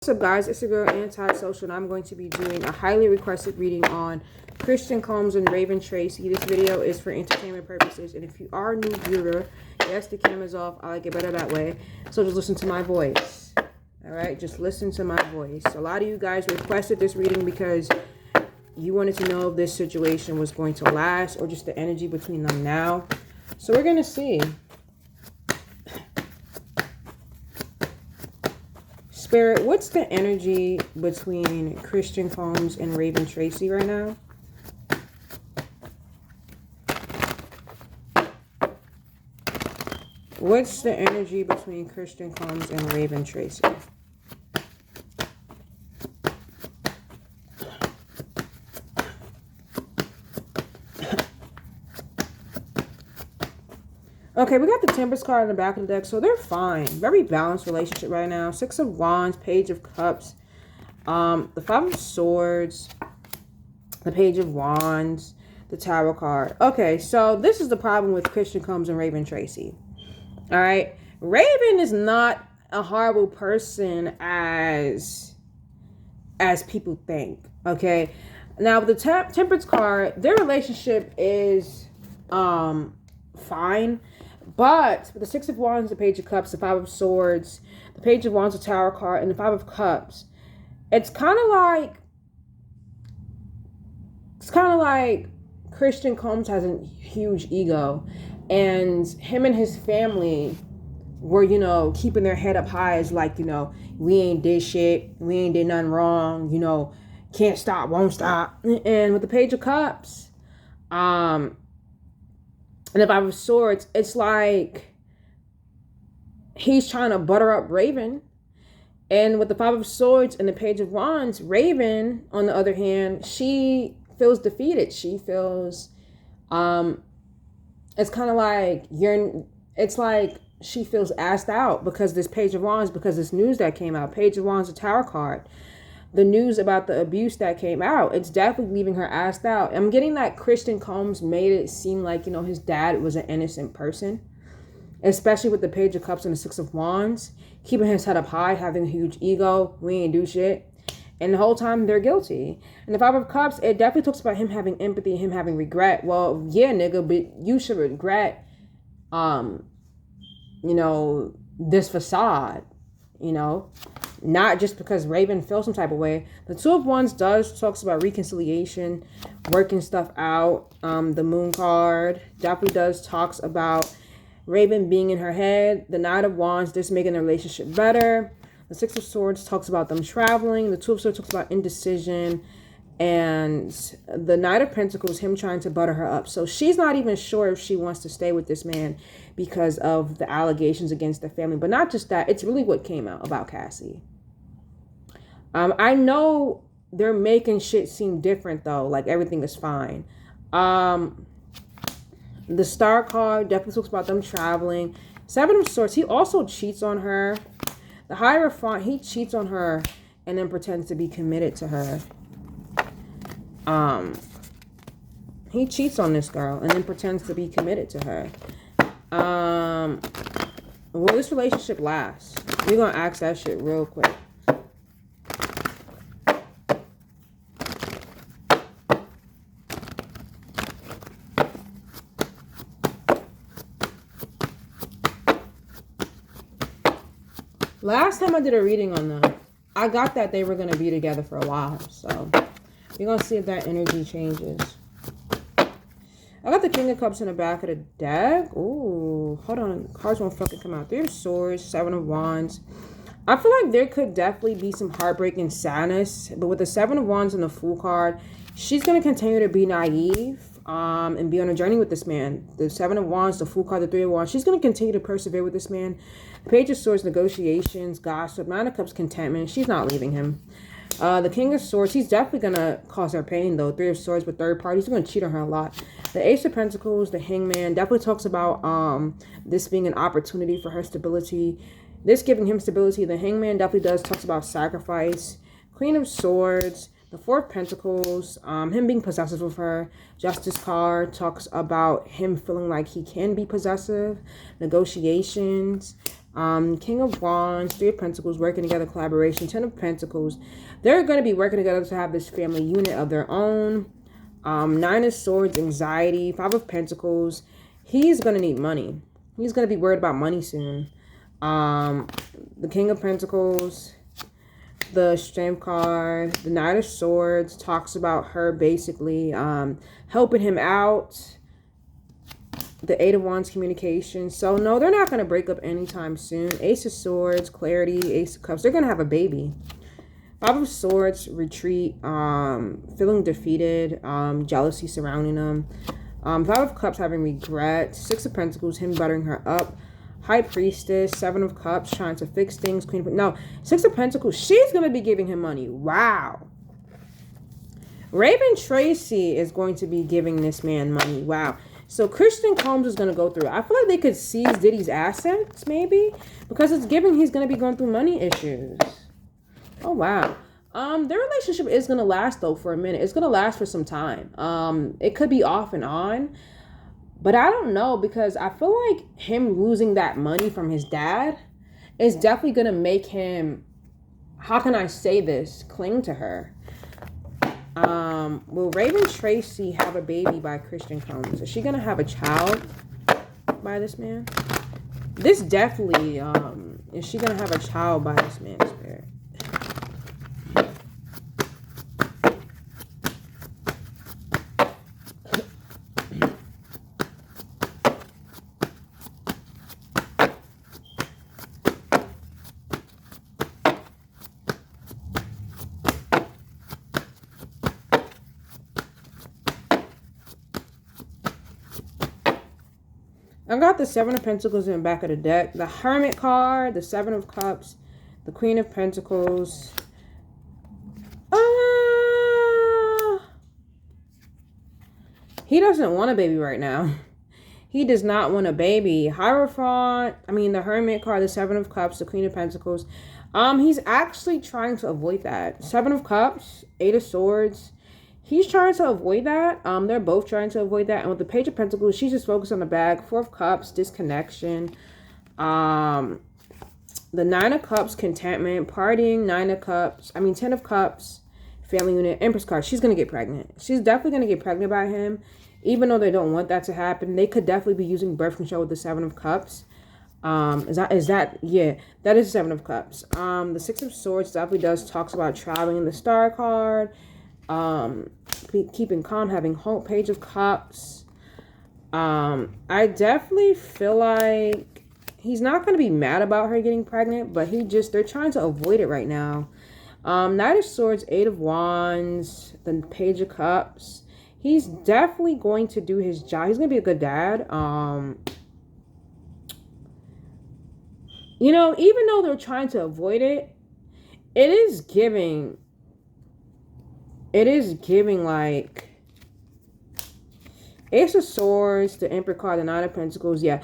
What's up, guys? It's your girl Antisocial, and I'm going to be doing a highly requested reading on Christian Combs and Raven Tracy. This video is for entertainment purposes, and if you are a new viewer, yes, the camera's off. I like it better that way. So just listen to my voice. All right, just listen to my voice. A lot of you guys requested this reading because you wanted to know if this situation was going to last or just the energy between them now. So we're gonna see. Spirit, what's the energy between Christian Combs and Raven Tracy right now? What's the energy between Christian Combs and Raven Tracy? Okay, we got the Temperance card in the back of the deck, so they're fine. Very balanced relationship right now. Six of Wands, Page of Cups, the Five of Swords, the Page of Wands, the Tower card. Okay, so this is the problem with Christian Combs and Raven Tracy. All right, Raven is not a horrible person as people think. Okay, now with the Temperance card, their relationship is fine. But with the Six of Wands, the Page of Cups, the Five of Swords, the Page of Wands, the Tower card, and the Five of Cups, it's kind of like Christian Combs has a huge ego, and him and his family were, keeping their head up high as like, we ain't did shit, we ain't did nothing wrong, can't stop, won't stop. And with the Page of Cups, and the Five of Swords, it's like he's trying to butter up Raven. And with the Five of Swords and the Page of Wands, Raven, on the other hand, she feels defeated. She feels, it's kind of like it's like she feels asked out because this Page of Wands, because this news that came out. Page of Wands, the Tower card. The news about the abuse that came out, it's definitely leaving her asked out. I'm getting that Christian Combs made it seem like, his dad was an innocent person, especially with the Page of Cups and the Six of Wands, keeping his head up high, having a huge ego, we ain't do shit. And the whole time they're guilty. And the Five of Cups, it definitely talks about him having empathy, him having regret. Well, yeah, nigga, but you should regret, this facade, not just because Raven feels some type of way. The Two of Wands talks about reconciliation, working stuff out. The Moon card definitely talks about Raven being in her head. The Knight of Wands, this making the relationship better. The Six of Swords talks about them traveling. The Two of Swords talks about indecision. And the Knight of Pentacles, him trying to butter her up. So she's not even sure if she wants to stay with this man because of the allegations against the family. But not just that, it's really what came out about Cassie. I know they're making shit seem different though, like everything is fine. The Star card definitely talks about them traveling. Seven of Swords, he also cheats on her. The Hierophant, he cheats on her and then pretends to be committed to her. He cheats on this girl and then pretends to be committed to her. Will this relationship last? We're gonna ask that shit real quick. Last time I did a reading on them, I got that they were going to be together for a while. So we're going to see if that energy changes. I got the King of Cups in the back of the deck. Ooh, hold on. Cards won't fucking come out. Three of Swords, Seven of Wands. I feel like there could definitely be some heartbreak and sadness. But with the Seven of Wands and the Fool card, she's going to continue to be naive. And be on a journey with this man. The Seven of Wands, the Fool card, the Three of Wands. She's going to continue to persevere with this man. The Page of Swords, negotiations, gossip. Nine of Cups, contentment. She's not leaving him. The King of Swords, he's definitely going to cause her pain, though. Three of Swords with third parties. He's going to cheat on her a lot. The Ace of Pentacles, the Hangman, definitely talks about this being an opportunity for her stability. This giving him stability. The Hangman definitely talks about sacrifice. Queen of Swords. The Four of Pentacles, him being possessive of her. Justice card talks about him feeling like he can be possessive. Negotiations. King of Wands, Three of Pentacles, working together, collaboration. 10 of Pentacles. They're going to be working together to have this family unit of their own. 9 of Swords, anxiety. 5 of Pentacles. He's going to need money. He's going to be worried about money soon. The King of Pentacles, the Strength card, the Knight of Swords talks about her basically helping him out. The Eight of Wands, communication. So no, they're not going to break up anytime soon. Ace of Swords, clarity. Ace of Cups, they're going to have a baby. 5 of Swords, retreat, feeling defeated, jealousy surrounding them. 5 of Cups, having regret. 6 of Pentacles, him buttering her up. High Priestess, 7 of Cups, trying to fix things. Queen of... No, 6 of Pentacles, she's going to be giving him money. Wow. Raven Tracy is going to be giving this man money. Wow. So Christian Combs is going to go through. I feel like they could seize Diddy's assets, maybe. Because it's giving he's going to be going through money issues. Oh, wow. Their relationship is going to last, though, for a minute. It's going to last for some time. It could be off and on. But I don't know, because I feel like him losing that money from his dad is definitely going to make him, how can I say this, cling to her. Will Raven Tracy have a baby by Christian Combs? Is she going to have a child by this man? This definitely, is she going to have a child by this man's spirit? I got the 7 of Pentacles in the back of the deck. The Hermit card, the 7 of Cups, the Queen of Pentacles. He doesn't want a baby right now. He does not want a baby. Hierophant, the Hermit card, the 7 of Cups, the Queen of Pentacles. He's actually trying to avoid that. 7 of Cups, 8 of Swords. He's trying to avoid that. They're both trying to avoid that. And with the Page of Pentacles, she's just focused on the bag. 4 of Cups, disconnection. The 9 of Cups, contentment, partying. 10 of Cups, family unit. Empress card, she's going to get pregnant. She's definitely going to get pregnant by him. Even though they don't want that to happen. They could definitely be using birth control with the 7 of Cups. Yeah, that is the 7 of Cups. The 6 of Swords definitely talks about traveling. The Star card. Keeping calm, having hope. Page of Cups. I definitely feel like he's not going to be mad about her getting pregnant, but they're trying to avoid it right now. Knight of Swords, 8 of Wands, the Page of Cups. He's definitely going to do his job. He's going to be a good dad. Even though they're trying to avoid it, it is giving like Ace of Swords, the Emperor card, the 9 of Pentacles. Yeah,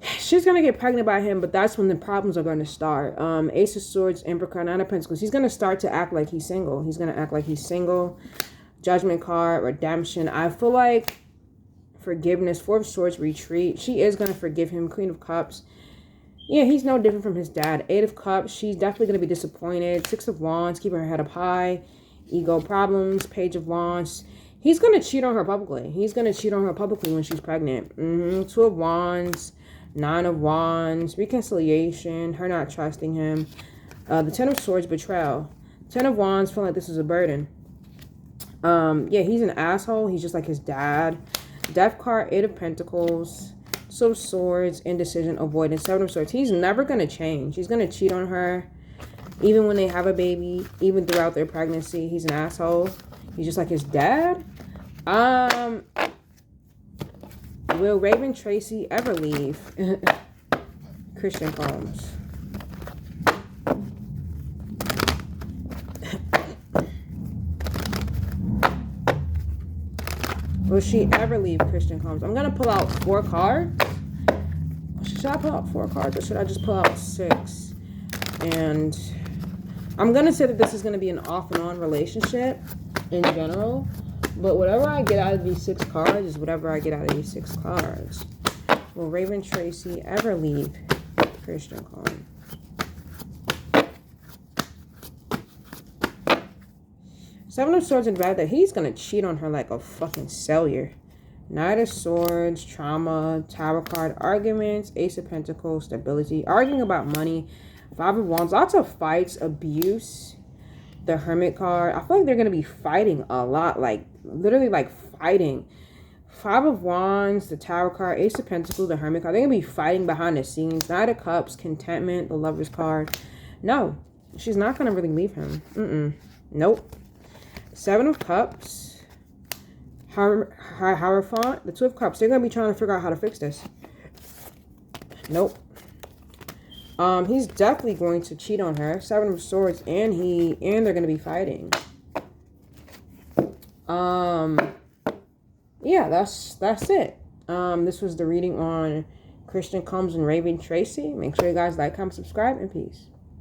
she's gonna get pregnant by him, but that's when the problems are going to start. Ace of Swords, Emperor card, 9 of Pentacles. He's gonna start to act like he's single. Judgment card, redemption. I feel like forgiveness. 4 of Swords, retreat. She is gonna forgive him. Queen of Cups. Yeah, he's no different from his dad. 8 of Cups. She's definitely gonna be disappointed. 6 of Wands, keeping her head up high. Ego problems. Page of Wands. He's going to cheat on her publicly. When she's pregnant. 2 of Wands. 9 of Wands. Reconciliation. Her not trusting him. The 10 of Swords, betrayal. 10 of Wands, feeling like this is a burden. Yeah, he's an asshole. He's just like his dad. Death card, 8 of Pentacles. 2 of Swords, indecision, avoidance. 7 of Swords. He's never going to change. He's going to cheat on her. Even when they have a baby, even throughout their pregnancy, he's an asshole. He's just like his dad. Will Raven Tracy ever leave Christian Combs? Will she ever leave Christian Combs? I'm going to pull out 4 cards. Should I pull out 4 cards or should I just pull out 6? And I'm going to say that this is going to be an off and on relationship in general. But whatever I get out of these 6 cards is whatever I get out of these 6 cards. Will Raven Tracy ever leave Christian Combs? Seven of Swords and bad that he's going to cheat on her like a fucking cellular. Knight of Swords, trauma, Tower card, arguments, Ace of Pentacles, stability, arguing about money, Five of Wands, lots of fights, abuse, the Hermit card. I feel like they're going to be fighting a lot, like literally like fighting. Five of Wands, the Tower card, Ace of Pentacles, the Hermit card. They're going to be fighting behind the scenes. Knight of Cups, contentment, the Lover's card. No, she's not going to really leave him. Nope. Seven of Cups, Hierophant, the Two of Cups. They're going to be trying to figure out how to fix this. Nope. He's definitely going to cheat on her. Seven of Swords, and they're going to be fighting. Yeah, that's it. This was the reading on Christian Combs and Raven Tracy. Make sure you guys like, comment, subscribe, and peace.